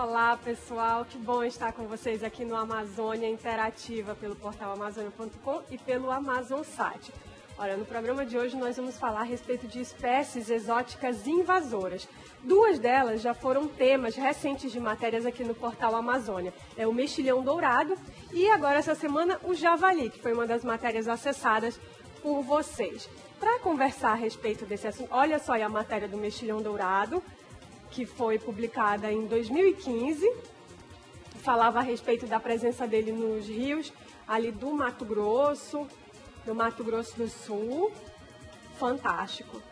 Olá, pessoal, que bom estar com vocês aqui no Amazônia Interativa, pelo portal amazônia.com e pelo AmazonSat. Olha, no programa de hoje nós vamos falar a respeito de espécies exóticas invasoras. Duas delas já foram temas recentes de matérias aqui no portal Amazônia. É o mexilhão dourado e agora essa semana o javali, que foi uma das matérias acessadas por vocês. Para conversar a respeito desse assunto, olha só aí a matéria do mexilhão dourado, que foi publicada em 2015, falava a respeito da presença dele nos rios ali do Mato Grosso do Sul. Fantástico.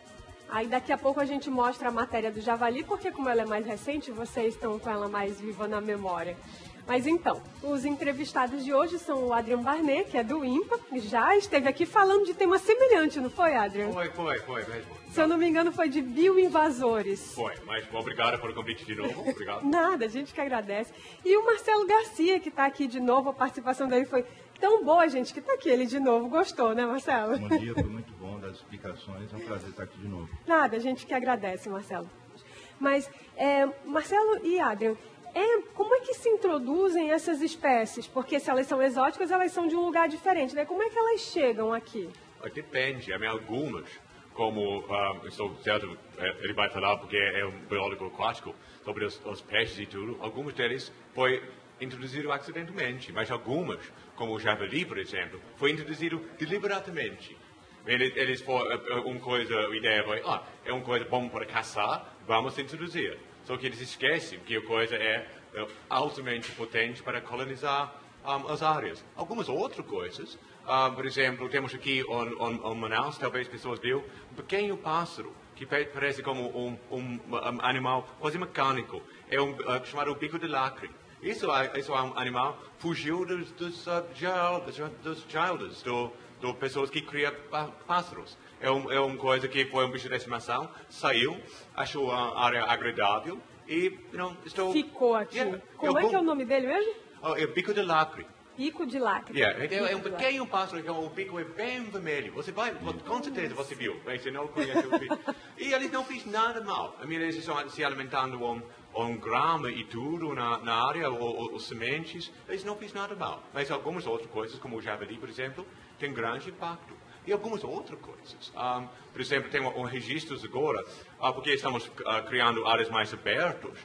Aí daqui a pouco a gente mostra a matéria do javali, porque como ela é mais recente, vocês estão com ela mais viva na memória. Mas então, os entrevistados de hoje são o Adrian Barnet, que é do INPA, que já esteve aqui falando de tema semelhante, não foi, Adrian? Foi mesmo. Se eu não me engano, foi de bioinvasores. Foi, mas obrigado pelo convite de novo. Obrigado. Nada, a gente que agradece. E o Marcelo Garcia, que está aqui de novo, a participação dele foi tão boa, gente, que está aqui ele de novo. Gostou, né, Marcelo? Bom dia, foi muito bom das explicações, é um prazer estar aqui de novo. Nada, a gente que agradece, Marcelo. Mas, Marcelo e Adrian, como é que se introduzem essas espécies? Porque se elas são exóticas, elas são de um lugar diferente, né? Como é que elas chegam aqui? Depende, algumas, como estou certo, ele vai falar porque é um biólogo aquático, sobre os peixes e tudo, alguns deles foi introduzido acidentalmente, mas algumas, como o javali, por exemplo, foi introduzido deliberadamente. Eles foram a ideia foi, é uma coisa bom para caçar, vamos introduzir. Só que eles esquecem que a coisa é altamente potente para colonizar as áreas. Algumas outras coisas, por exemplo, temos aqui em Manaus, talvez pessoas viram, um pequeno pássaro que parece como um animal quase mecânico. É chamado bico de lacre. Isso é um animal que fugiu dos jaulas, de pessoas que criam pássaros. É uma coisa que foi uma bicho de estimação, saiu, achou a área agradável e ficou aqui. Yeah. Como é que é o nome dele mesmo? É bico de lacre. Bico de lacre. É um pequeno pássaro, então o bico é bem vermelho. Você vai, com certeza você viu, você não conhece o bico. E eles não fez nada mal. Eles estão se alimentando grama e tudo na área, os sementes, eles não fez nada mal. Mas algumas outras coisas, como o javali, por exemplo, têm grande impacto. E algumas outras coisas. Por exemplo, tem registros agora, porque estamos criando áreas mais abertas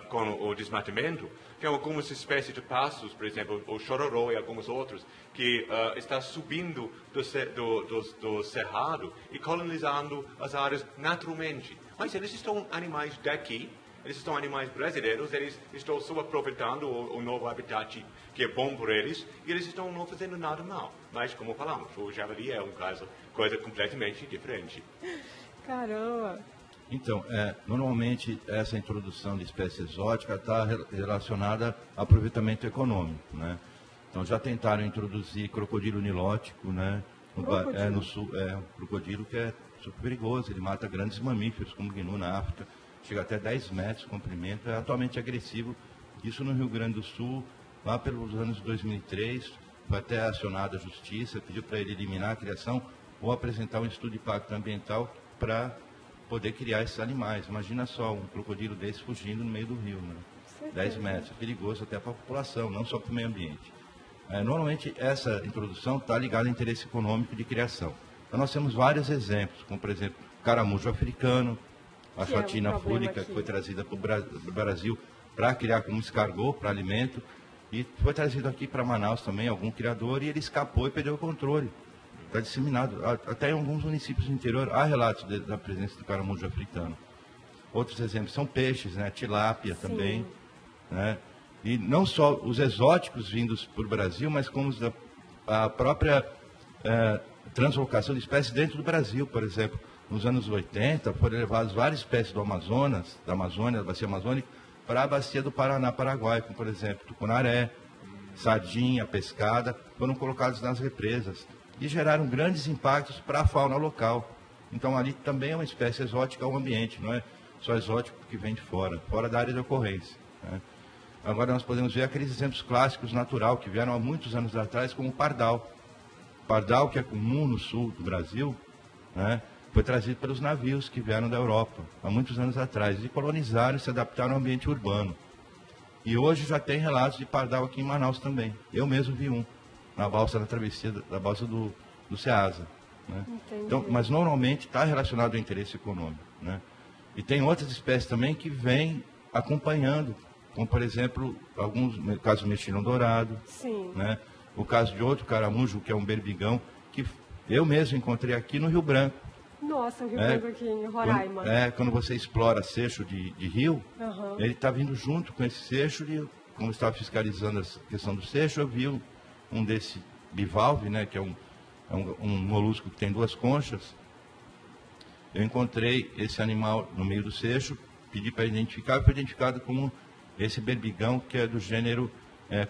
com o desmatamento. Tem algumas espécies de pássaros, por exemplo, o chororó e algumas outras, que está subindo do cerrado e colonizando as áreas naturalmente. Mas eles estão animais daqui, eles são animais brasileiros, eles estão só aproveitando o novo habitat que é bom para eles e eles estão não fazendo nada mal. Mas, como falamos, o javali é coisa completamente diferente. Caramba! Então, normalmente essa introdução de espécie exótica está relacionada ao aproveitamento econômico, né? Então já tentaram introduzir crocodilo nilótico, né? No sul, um crocodilo que é super perigoso, ele mata grandes mamíferos, como o gnu na África, chega até 10 metros de comprimento, é atualmente agressivo. Isso no Rio Grande do Sul, lá pelos anos 2003, foi até acionada a justiça, pediu para ele eliminar a criação ou apresentar um estudo de impacto ambiental para poder criar esses animais. Imagina só um crocodilo desse fugindo no meio do rio, né? 10 metros, é perigoso até para a população, não só para o meio ambiente. Normalmente essa introdução está ligada ao interesse econômico de criação. Então nós temos vários exemplos, como por exemplo o caramujo africano, a fatina fúlica que foi trazida para o Brasil para criar como escargot, para alimento, e foi trazido aqui para Manaus também, algum criador, e ele escapou e perdeu o controle. Está disseminado. Até em alguns municípios do interior há relatos da presença do caramujo africano. Outros exemplos são peixes, né? Tilápia também. Né? E não só os exóticos vindos para o Brasil, mas como a própria translocação de espécies dentro do Brasil, por exemplo. Nos anos 80, foram levadas várias espécies do Amazonas, da Amazônia, da bacia amazônica, para a bacia do Paraná, Paraguai, como por exemplo, tucunaré, sardinha, pescada, foram colocados nas represas e geraram grandes impactos para a fauna local. Então ali também é uma espécie exótica ao ambiente, não é só exótico que vem de fora da área de ocorrência. Né? Agora nós podemos ver aqueles exemplos clássicos natural que vieram há muitos anos atrás, como o pardal. Pardal, que é comum no sul do Brasil, né? Foi trazido pelos navios que vieram da Europa há muitos anos atrás e colonizaram e se adaptaram ao ambiente urbano. E hoje já tem relatos de pardal aqui em Manaus também. Eu mesmo vi um, na balsa da travessia, da balsa do Ceasa. Né? Então, mas normalmente está relacionado ao interesse econômico. Né? E tem outras espécies também que vêm acompanhando, como por exemplo, alguns, no caso do mexilhão dourado, né? O caso de outro caramujo, que é um berbigão, que eu mesmo encontrei aqui no Rio Branco. Nossa, o Rio Branco aqui em Roraima. Quando você explora seixo de rio, ele está vindo junto com esse seixo, e como eu estava fiscalizando a questão do seixo, eu vi um desse bivalve, né, que é um molusco que tem 2 conchas. Eu encontrei esse animal no meio do seixo, pedi para identificar, foi identificado como esse berbigão, que é do gênero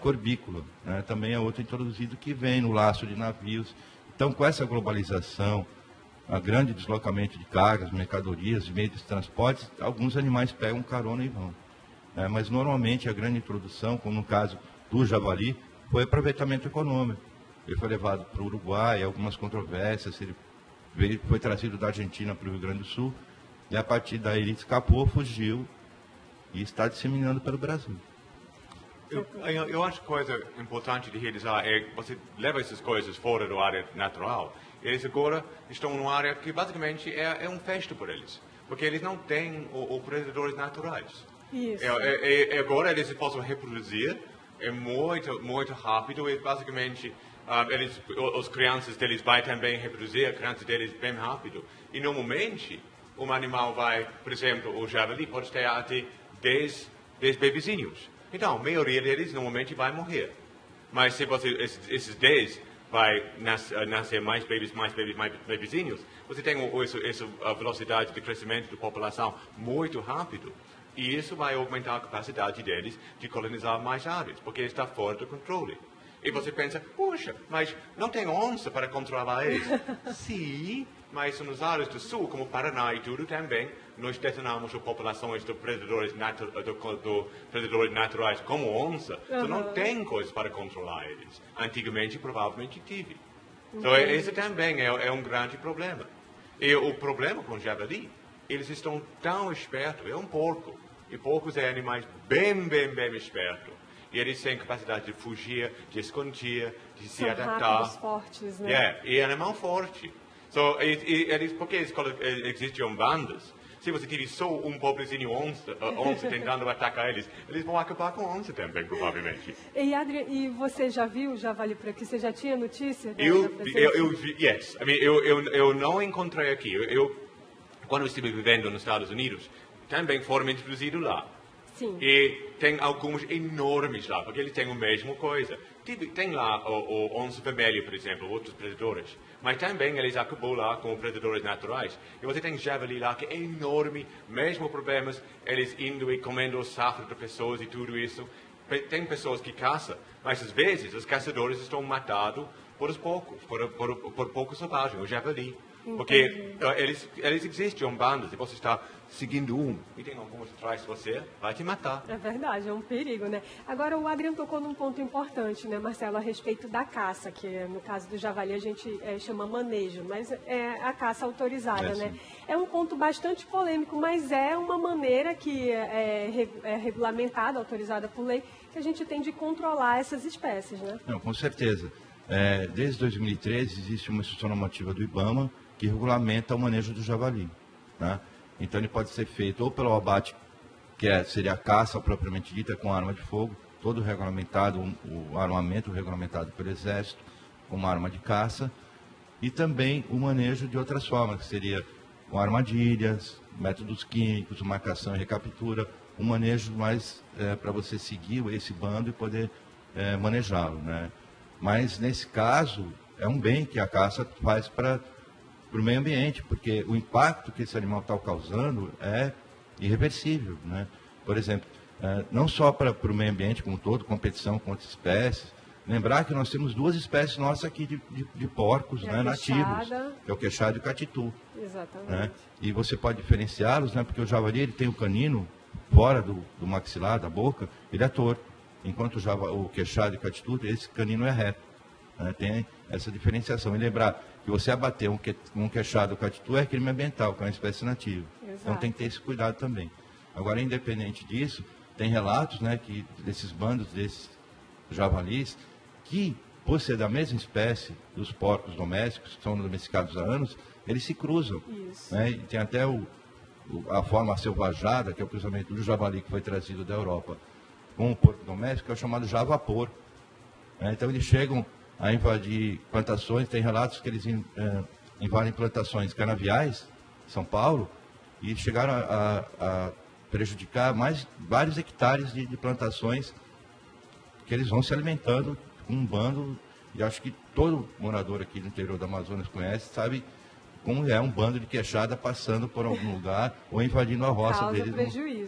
corbícola. Né? Também é outro introduzido que vem no laço de navios. Então, com essa globalização, a grande deslocamento de cargas, mercadorias, meios de transporte, alguns animais pegam carona e vão. Mas, normalmente, a grande introdução, como no caso do javali, foi aproveitamento econômico. Ele foi levado para o Uruguai, algumas controvérsias, ele foi trazido da Argentina para o Rio Grande do Sul, e a partir daí ele escapou, fugiu e está disseminando pelo Brasil. Eu acho que a coisa importante de realizar é que você leva essas coisas fora da área natural. Eles agora estão numa área que basicamente é um festo para eles, porque eles não têm os predadores naturais. Isso. Agora eles possam reproduzir, é muito rápido, e basicamente as crianças deles vão também reproduzir, as crianças deles bem rápido. E normalmente um animal vai, por exemplo, o javali pode ter até 10 bebezinhos. Então, a maioria deles normalmente vai morrer. Mas se esses 10 vai nascer mais bebezinhos, você tem essa velocidade de crescimento da população muito rápido. E isso vai aumentar a capacidade deles de colonizar mais áreas, porque está fora do controle. E você pensa, puxa, mas não tem onça para controlar eles. Sim, mas nos áreas do sul, como Paraná e tudo também, nós detonamos as populações de predadores naturais como onça. Então não tem coisa para controlar eles. Antigamente, provavelmente tive. Então esse também é um grande problema. E o problema com o javali, eles estão tão espertos, é um porco. E porcos são animais bem espertos. E eles têm capacidade de fugir, de esconder, de se adaptar. Rápidos, fortes, né? E animal forte. Porque existem bandas. Se você tiver só um pobrezinho onça tentando atacar eles vão acabar com a onça também, provavelmente. E Adrian, e você já viu o javali por aqui? Você já tinha notícia? Eu não encontrei aqui. Quando eu estive vivendo nos Estados Unidos, também foram introduzidos lá. Sim. E tem alguns enormes lá, porque eles têm a mesma coisa. Tem lá o onça vermelho, por exemplo, outros predadores. Mas também eles acabam lá com predadores naturais. E você tem javali lá que é enorme, mesmo problemas, eles indo e comendo o safra de pessoas e tudo isso. Tem pessoas que caçam, mas às vezes os caçadores estão matados por os porcos, por porcos selvagens, o javali. Porque eles existem em bandas, e você está seguindo e tem alguns atrás de você, vai te matar. É verdade, é um perigo, né? Agora, o Adrian tocou num ponto importante, né, Marcelo, a respeito da caça, que no caso do javali a gente chama manejo, mas é a caça autorizada, né? É um ponto bastante polêmico, mas é uma maneira que é regulamentada, autorizada por lei, que a gente tem de controlar essas espécies, né? Não, com certeza. Desde 2013 existe uma instrução normativa do IBAMA que regulamenta o manejo do javali. Né? Então ele pode ser feito ou pelo abate, que seria a caça propriamente dita com arma de fogo, todo regulamentado, o armamento regulamentado pelo Exército, como arma de caça, e também o manejo de outras formas, que seria com armadilhas, métodos químicos, marcação e recaptura, um manejo mais para você seguir esse bando e poder manejá-lo. Né? Mas nesse caso, é um bem que a caça faz para o meio ambiente, porque o impacto que esse animal está causando é irreversível. Né? Por exemplo, não só para o meio ambiente como um todo, competição com outras espécies. Lembrar que nós temos 2 espécies nossas aqui de porcos, né, nativos, que é o queixado e o catitu. Exatamente. Né? E você pode diferenciá-los, né, porque o javali ele tem o canino fora do maxilar, da boca, ele é torto. Enquanto o queixado e o catitu, esse canino é reto. Né? Tem essa diferenciação. E lembrar que você abater um queixado ou catitu é crime ambiental, que é uma espécie nativa. Exato. Então tem que ter esse cuidado também. Agora, independente disso, tem relatos, né, que desses bandos, desses javalis, que, por ser da mesma espécie dos porcos domésticos, que são domesticados há anos, eles se cruzam. Né, e tem até a forma selvajada, que é o cruzamento do javali que foi trazido da Europa com o porco doméstico, que é o chamado javapor. Então eles chegam a invadir plantações, tem relatos que eles invadem plantações canaviais, em São Paulo, e chegaram a prejudicar vários hectares de plantações que eles vão se alimentando com um bando, e acho que todo morador aqui do interior do Amazonas conhece, sabe como é um bando de queixada passando por algum lugar ou invadindo a roça deles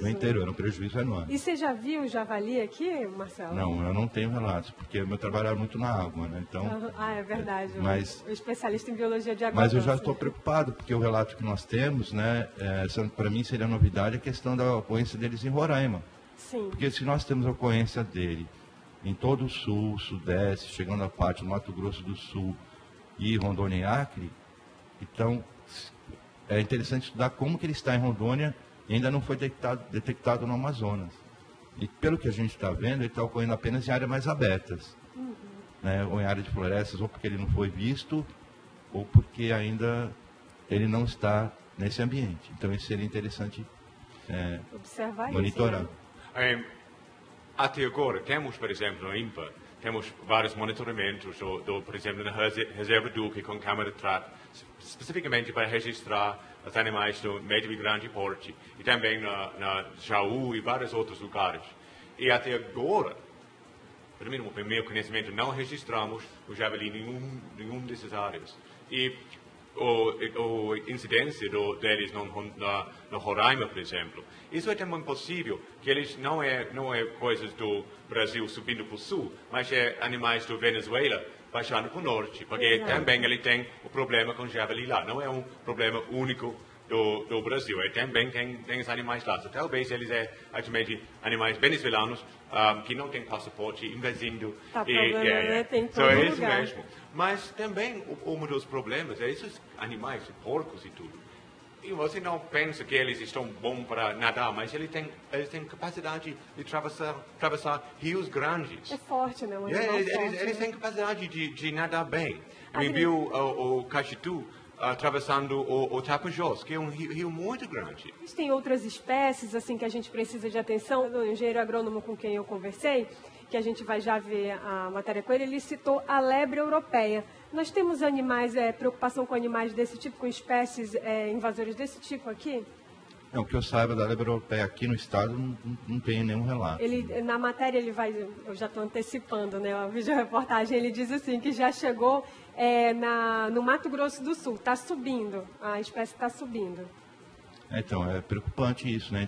no interior, um prejuízo enorme. E você já viu o javali aqui, Marcelo? Não, eu não tenho relatos, porque o meu trabalho é muito na água, né? Então, é verdade, mas, o especialista em biologia de água. Mas eu já estou preocupado, porque o relato que nós temos, né, para mim seria novidade a questão da ocorrência deles em Roraima. Sim. Porque se nós temos a ocorrência dele em todo o sul, sudeste, chegando à parte do Mato Grosso do Sul e Rondônia e Acre, então é interessante estudar como que ele está em Rondônia e ainda não foi detectado no Amazonas. E pelo que a gente está vendo, ele está ocorrendo apenas em áreas mais abertas, né, ou em áreas de florestas, ou porque ele não foi visto, ou porque ainda ele não está nesse ambiente. Então isso seria interessante observar monitorar. Isso, né? Até agora, temos, por exemplo, no INPA, temos vários monitoramentos, por exemplo, na Reserva Duque, com câmara de trato, especificamente para registrar os animais do médio e grande porte, e também na Jaú e vários outros lugares. E até agora, pelo menos no meu conhecimento, não registramos o javali em nenhum dessas áreas. E a incidência deles no Roraima, por exemplo, isso é também possível, que eles não é coisas do Brasil subindo para o sul, mas é animais do Venezuela baixando para o norte, porque também ele tem o problema com o javali lá. Não é um problema único do Brasil, também tem os animais lá. So, talvez eles realmente animais venezuelanos que não têm passaporte, invadindo. Tem todo é isso lugar. mesmo. Mas também um dos problemas é esses animais, porcos e tudo. E você não pensa que eles estão bons para nadar, mas eles têm capacidade de atravessar rios grandes. É forte, né? Eles têm capacidade de nadar bem. Eu vi o Caxitu atravessando o Tapajós, que é um rio muito grande. Tem outras espécies assim que a gente precisa de atenção. O engenheiro agrônomo com quem eu conversei, que a gente vai já ver a matéria com ele, ele citou a lebre europeia. Nós temos animais, preocupação com animais desse tipo, com espécies invasoras desse tipo aqui? Não, que eu saiba da lebre europeia aqui no estado não tem nenhum relato. Na matéria ele vai, eu já estou antecipando, né, a videoreportagem, ele diz assim que já chegou no Mato Grosso do Sul, está subindo, a espécie está subindo. Então, é preocupante isso, né?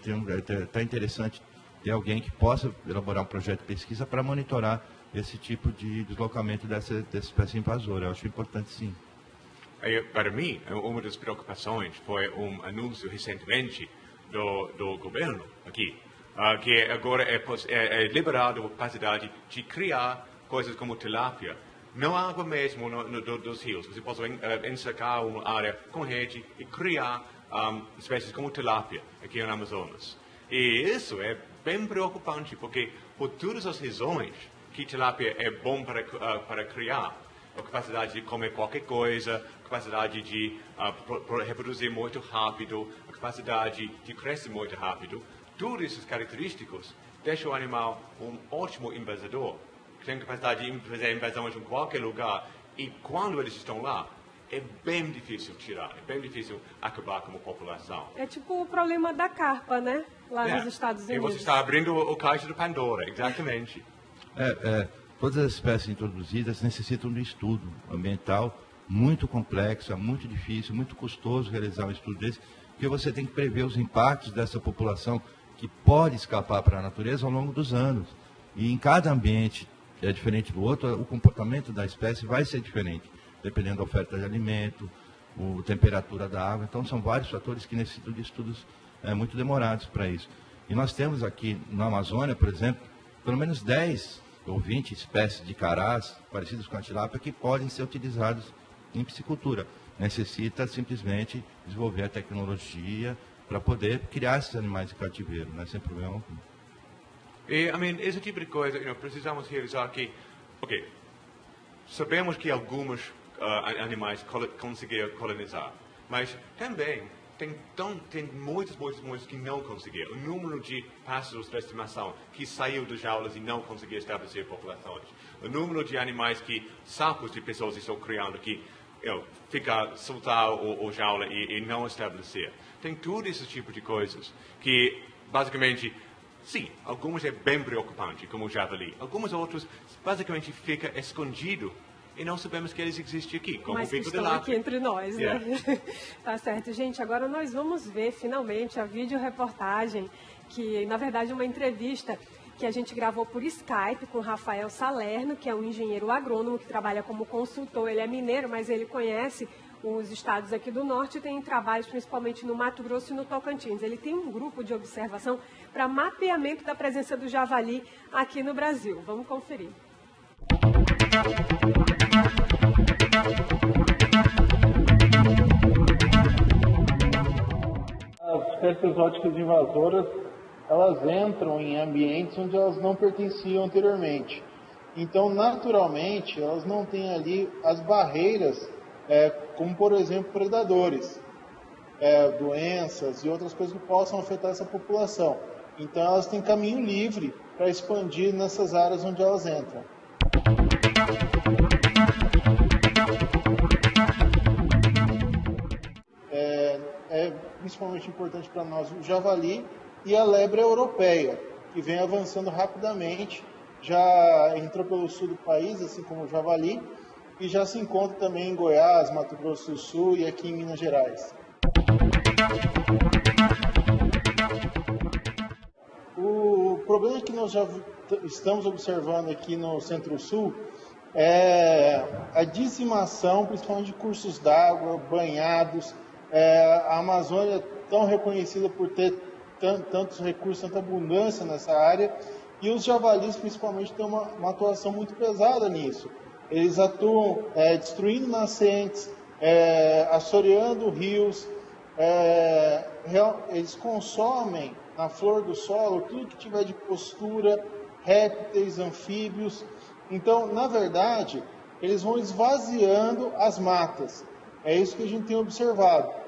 Está interessante ter alguém que possa elaborar um projeto de pesquisa para monitorar esse tipo de deslocamento dessa espécie invasora. Eu acho importante, sim. Para mim, uma das preocupações foi um anúncio recentemente do governo aqui, que agora é liberado a capacidade de criar coisas como tilápia, não água mesmo dos rios. Você pode encercar uma área com rede e criar espécies como tilápia aqui no Amazonas. E isso é bem preocupante, porque por todas as razões que tilápia é bom para criar, a capacidade de comer qualquer coisa, a capacidade de reproduzir muito rápido, a capacidade de crescer muito rápido, todas essas características deixam o animal um ótimo invasador, que tem capacidade de fazer invasões em qualquer lugar, e quando eles estão lá, é bem difícil tirar, é bem difícil acabar com a população. É tipo o problema da carpa, né? Lá nos Estados Unidos. E você está abrindo o caixa de Pandora, exatamente. Todas as espécies introduzidas necessitam de um estudo ambiental muito complexo, é muito difícil, muito custoso realizar um estudo desse, porque você tem que prever os impactos dessa população que pode escapar para a natureza ao longo dos anos. E em cada ambiente é diferente do outro, o comportamento da espécie vai ser diferente, dependendo da oferta de alimento, a temperatura da água. Então, são vários fatores que necessitam de estudos muito demorados para isso. E nós temos aqui na Amazônia, por exemplo, pelo menos 10 ou 20 espécies de carás, parecidas com a tilápia, que podem ser utilizados em piscicultura. Necessita simplesmente desenvolver a tecnologia para poder criar esses animais de cativeiro, né, sem problema algum. E, esse tipo de coisa, precisamos realizar que, ok, sabemos que alguns animais conseguiram colonizar, mas também tem muitos que não conseguiram. O número de pássaros de estimação que saiu das jaulas e não conseguiram estabelecer populações. O número de animais sapos de pessoas estão criando que fica soltar o jaula e não estabelecer. Tem todo esse tipo de coisas que, basicamente, sim, algumas é bem preocupante, como o javali. Algumas outras, basicamente, fica escondido e não sabemos que eles existem aqui, como mas o bico de estão lata. aqui entre nós, né? Yeah. Tá certo. Gente, agora nós vamos ver, finalmente, a videoreportagem, que, na verdade, é uma entrevista que a gente gravou por Skype com Rafael Salerno, que é um engenheiro agrônomo que trabalha como consultor. Ele é mineiro, mas ele conhece os estados aqui do norte e tem trabalhos principalmente no Mato Grosso e no Tocantins. Ele tem um grupo de observação para mapeamento da presença do javali aqui no Brasil. Vamos conferir. As espécies exóticas invasoras, elas entram em ambientes onde elas não pertenciam anteriormente. Então, naturalmente, elas não têm ali as barreiras, como, por exemplo, predadores, doenças e outras coisas que possam afetar essa população. Então, elas têm caminho livre para expandir nessas áreas onde elas entram. É principalmente importante para nós o javali e a lebre europeia, que vem avançando rapidamente, já entrou pelo sul do país, assim como o javali, e já se encontra também em Goiás, Mato Grosso do Sul e aqui em Minas Gerais. O problema que nós já estamos observando aqui no Centro-Sul é a dizimação, principalmente de cursos d'água, banhados. A Amazônia é tão reconhecida por ter tantos recursos, tanta abundância nessa área, e os javalis principalmente têm uma atuação muito pesada nisso. Eles atuam destruindo nascentes, assoreando rios, eles consomem na flor do solo tudo que tiver de postura, répteis, anfíbios. Então, na verdade, eles vão esvaziando as matas. É isso que a gente tem observado.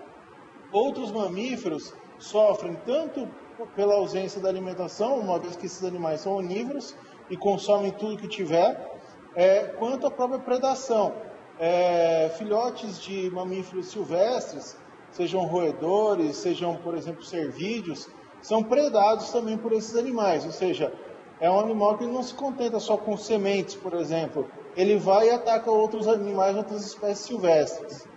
Outros mamíferos sofrem tanto pela ausência da alimentação, uma vez que esses animais são onívoros e consomem tudo que tiver, quanto a própria predação. Filhotes de mamíferos silvestres, sejam roedores, sejam, por exemplo, cervídeos, são predados também por esses animais, ou seja, é um animal que não se contenta só com sementes, por exemplo, ele vai e ataca outros animais, outras espécies silvestres.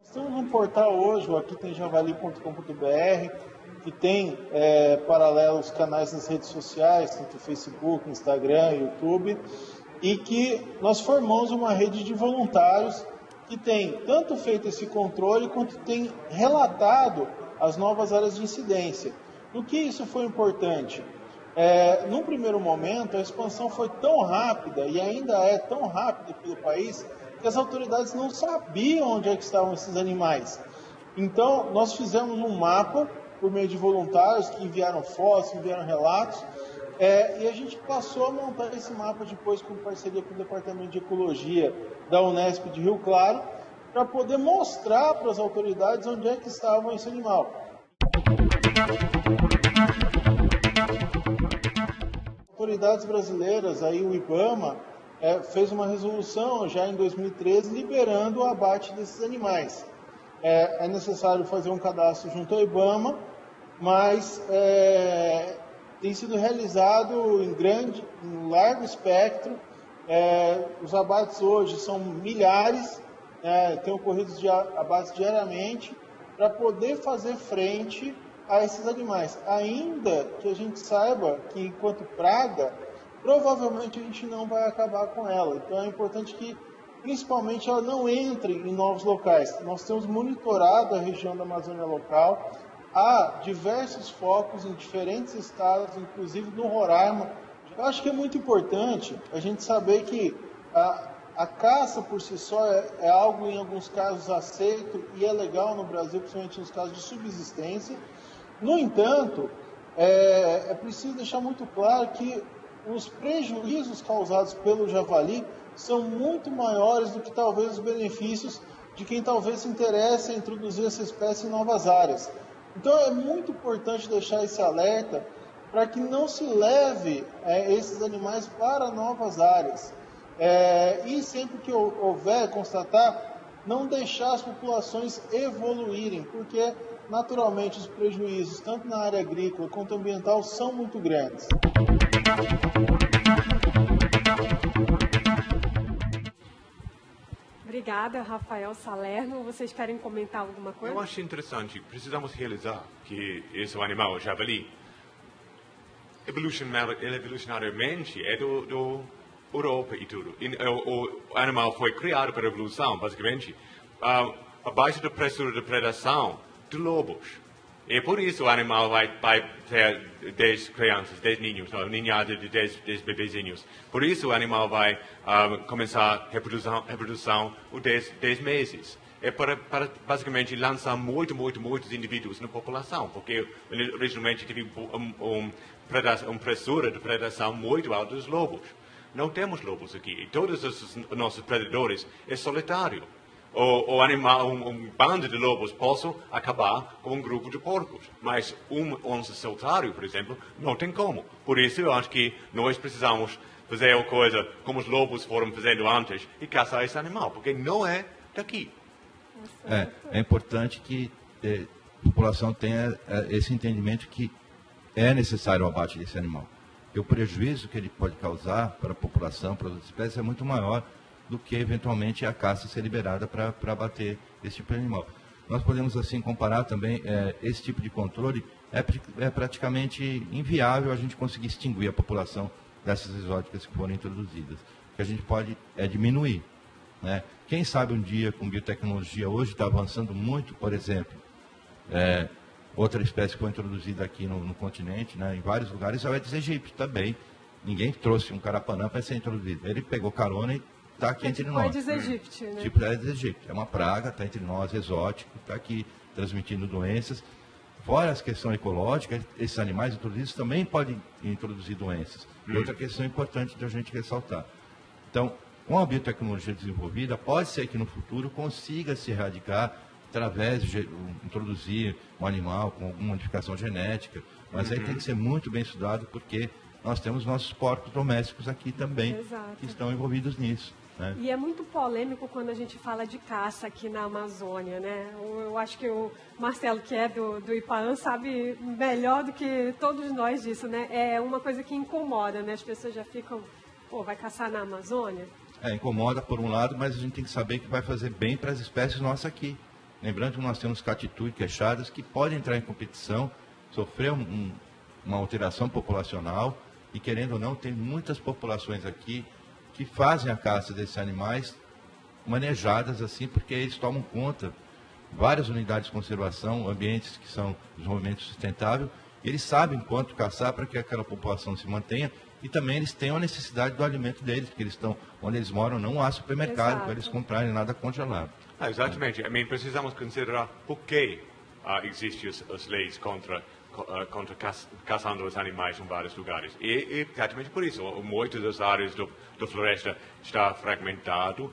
Nós temos um portal hoje, o Aqui Tem Javali.com.br, que tem paralelos canais nas redes sociais, tanto Facebook, Instagram, YouTube, e que nós formamos uma rede de voluntários que tem tanto feito esse controle quanto tem relatado as novas áreas de incidência. No que isso foi importante? Num primeiro momento, a expansão foi tão rápida e ainda é tão rápida pelo país que as autoridades não sabiam onde é que estavam esses animais. Então, nós fizemos um mapa por meio de voluntários que enviaram fotos, enviaram relatos, e a gente passou a montar esse mapa depois com parceria com o Departamento de Ecologia da Unesp de Rio Claro, para poder mostrar para as autoridades onde é que estava esse animal. Autoridades brasileiras, aí o IBAMA, fez uma resolução já em 2013 liberando o abate desses animais. É necessário fazer um cadastro junto ao IBAMA, mas tem sido realizado em largo espectro. Os abates hoje são milhares, têm ocorrido abates diariamente, para poder fazer frente a esses animais. Ainda que a gente saiba que, enquanto praga, provavelmente a gente não vai acabar com ela. Então é importante que, principalmente, ela não entre em novos locais. Nós temos monitorado a região da Amazônia local. Há diversos focos em diferentes estados, inclusive no Roraima. Eu acho que é muito importante a gente saber que A caça por si só é algo em alguns casos aceito e é legal no Brasil, principalmente nos casos de subsistência. No entanto, é preciso deixar muito claro que os prejuízos causados pelo javali são muito maiores do que talvez os benefícios de quem talvez se interesse em introduzir essa espécie em novas áreas. Então é muito importante deixar esse alerta para que não se leve esses animais para novas áreas. E sempre que houver, constatar, não deixar as populações evoluírem, porque naturalmente os prejuízos, tanto na área agrícola quanto ambiental, são muito grandes. Obrigada, Rafael Salerno. Vocês querem comentar alguma coisa? Eu acho interessante, precisamos realizar que esse animal, o javali, evolucionariamente é do Europa e tudo. O animal foi criado para a evolução, basicamente, abaixo da pressura de predação de lobos. E por isso o animal vai ter 10 crianças, 10 ninhos, ninhada de 10 bebezinhos. Por isso o animal vai começar a reprodução aos 10 meses. É para basicamente lançar muitos indivíduos na população, porque originalmente teve uma pressura de predação muito alta dos lobos. Não temos lobos aqui. E todos os nossos predadores é solitário. O animal, bando de lobos possa acabar com um grupo de porcos, mas onça solitário, por exemplo, não tem como. Por isso eu acho que nós precisamos fazer a coisa como os lobos foram fazendo antes e caçar esse animal, porque não é daqui. É importante que a população tenha esse entendimento que é necessário o abate desse animal. Porque o prejuízo que ele pode causar para a população, para as outras espécies, é muito maior do que, eventualmente, a caça ser liberada para abater esse tipo de animal. Nós podemos, assim, comparar também, esse tipo de controle é praticamente inviável a gente conseguir extinguir a população dessas exóticas que foram introduzidas. O que a gente pode diminuir. Né? Quem sabe um dia, com biotecnologia, hoje está avançando muito, por exemplo, outra espécie que foi introduzida aqui no continente, né, em vários lugares, é o Aedes aegypti também. Ninguém trouxe um carapanã para ser introduzido. Ele pegou carona e está aqui entre nós. Aedes aegypti, né? Tipo Aedes aegypti. É uma praga, está entre nós, exótico, está aqui transmitindo doenças. Fora a questão ecológica, esses animais introduzidos também podem introduzir doenças. E outra questão importante de a gente ressaltar. Então, com a biotecnologia desenvolvida, pode ser que no futuro consiga se erradicar através de introduzir um animal com alguma modificação genética, mas aí tem que ser muito bem estudado, porque nós temos nossos porcos domésticos aqui também, Exato. que estão envolvidos nisso. Né? E é muito polêmico quando a gente fala de caça aqui na Amazônia, né? Eu acho que o Marcelo, que é do IPAAN, sabe melhor do que todos nós disso, né? É uma coisa que incomoda, né? As pessoas já ficam, vai caçar na Amazônia? Incomoda por um lado, mas a gente tem que saber que vai fazer bem para as espécies nossas aqui. Lembrando que nós temos catitu e queixadas que podem entrar em competição, sofrer uma alteração populacional e, querendo ou não, tem muitas populações aqui que fazem a caça desses animais manejadas assim, porque eles tomam conta, várias unidades de conservação, ambientes que são desenvolvimento sustentável, e eles sabem quanto caçar para que aquela população se mantenha e também eles têm a necessidade do alimento deles, porque eles estão, onde eles moram, não há supermercado para eles comprarem nada congelado. Exatamente. Precisamos considerar por que existem as leis contra caçando os animais em vários lugares. E exatamente por isso, muitas das áreas da floresta está fragmentado,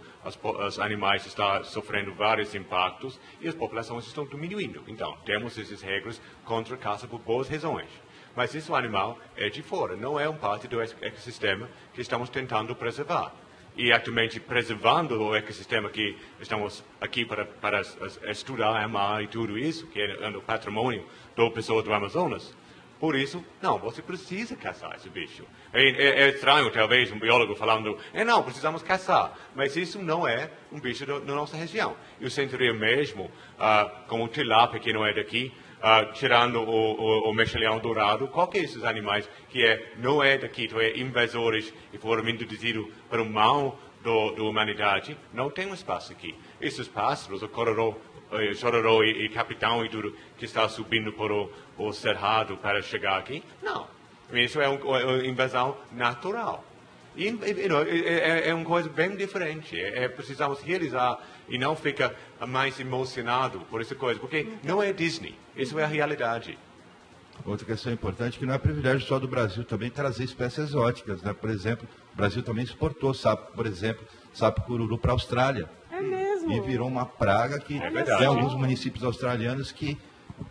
os animais estão sofrendo vários impactos e as populações estão diminuindo. Então, temos essas regras contra a caça por boas razões. Mas esse animal é de fora, não é parte do ecossistema que estamos tentando preservar. E, actualmente, preservando o ecossistema que estamos aqui para estudar, amar e tudo isso, que é o patrimônio da pessoa do Amazonas. Por isso, não, você precisa caçar esse bicho. É estranho, talvez, um biólogo falando, não, precisamos caçar. Mas isso não é um bicho da nossa região. Eu sentiria mesmo, como o tilápia, que não é daqui, tirando o mexilhão dourado, qualquer desses animais que não é daqui, então invasores e foram introduzidos para o mal da humanidade, não tem um espaço aqui. Esses pássaros, o chororó e capitão e tudo, que está subindo por o cerrado para chegar aqui, não. Isso é uma invasão natural. E, é uma coisa bem diferente. Precisamos realizar e não ficar mais emocionado por essa coisa, porque não é Disney, isso é a realidade. Outra questão importante é que não é privilégio só do Brasil também trazer espécies exóticas, né? Por exemplo, o Brasil também exportou sapo, por exemplo, sapo cururu para a Austrália. É mesmo? E virou uma praga que tem alguns municípios australianos que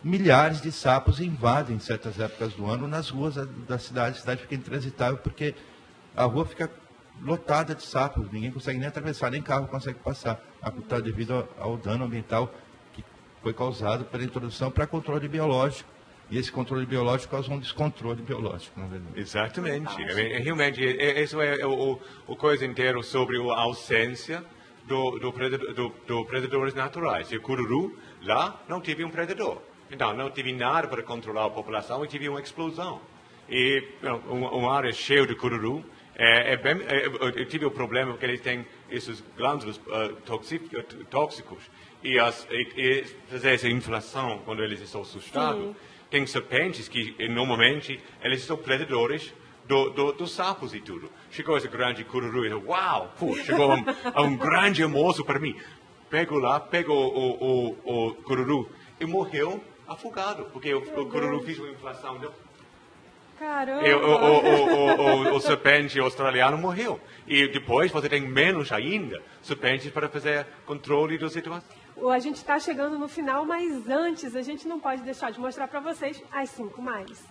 milhares de sapos invadem em certas épocas do ano nas ruas da cidade. A cidade fica intransitável porque a rua fica lotada de sapos, ninguém consegue nem atravessar, nem carro consegue passar, devido ao dano ambiental que foi causado pela introdução para controle biológico. E esse controle biológico causa um descontrole biológico, na verdade. Exatamente. Realmente, isso é o coisa inteira sobre a ausência do predadores naturais. E o cururu, lá, não teve um predador. Então, não teve nada para controlar a população e teve uma explosão. E uma área cheia de cururu, eu tive o problema porque eles têm esses glândulos tóxicos e fazer essa inflação quando eles estão assustados. Sim. Tem serpentes que, normalmente, eles são predadores dos sapos e tudo. Chegou esse grande cururu e disse, uau, chegou um grande almoço para mim. Pegou o cururu e morreu afogado, porque o cururu fez uma inflação. Caramba! O serpente australiano morreu. E depois você tem menos ainda serpentes para fazer controle da situação. A gente está chegando no final, mas antes a gente não pode deixar de mostrar para vocês as 5 mais.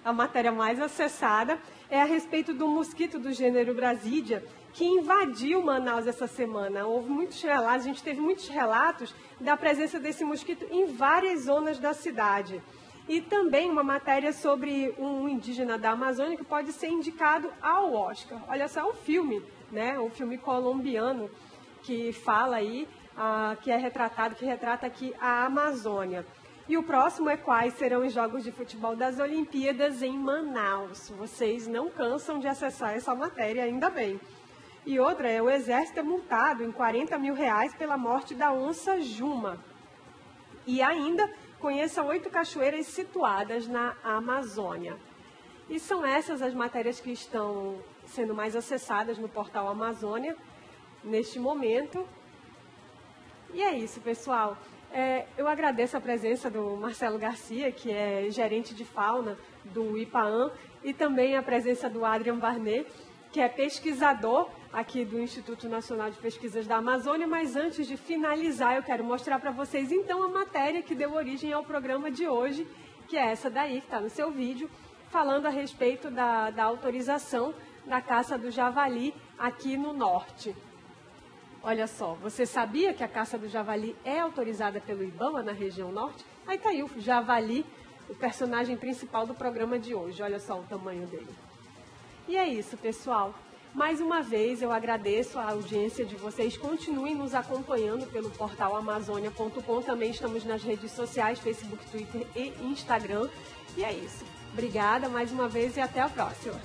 A matéria mais acessada é a respeito do mosquito do gênero Brasidia, que invadiu Manaus essa semana. Houve muitos relatos, a gente teve muitos relatos da presença desse mosquito em várias zonas da cidade. E também uma matéria sobre um indígena da Amazônia que pode ser indicado ao Oscar. Olha só, é um filme, né? Um filme colombiano que fala aí, que retrata aqui a Amazônia. E o próximo é quais serão os Jogos de Futebol das Olimpíadas em Manaus. Vocês não cansam de acessar essa matéria, ainda bem. E outra é o Exército é multado em R$40 mil pela morte da onça Juma. E ainda conheça 8 cachoeiras situadas na Amazônia. E são essas as matérias que estão sendo mais acessadas no portal Amazônia neste momento. E é isso, pessoal. Eu agradeço a presença do Marcelo Garcia, que é gerente de fauna do IPAAM, e também a presença do Adrian Barnet, que é pesquisador aqui do Instituto Nacional de Pesquisas da Amazônia. Mas antes de finalizar, eu quero mostrar para vocês então a matéria que deu origem ao programa de hoje, que é essa daí, que está no seu vídeo, falando a respeito da autorização da caça do javali aqui no norte. Olha só, você sabia que a caça do javali é autorizada pelo IBAMA na região norte? Aí está aí o javali, o personagem principal do programa de hoje. Olha só o tamanho dele. E é isso, pessoal. Mais uma vez, eu agradeço a audiência de vocês. Continuem nos acompanhando pelo portal Amazônia.com. Também estamos nas redes sociais, Facebook, Twitter e Instagram. E é isso. Obrigada mais uma vez e até a próxima.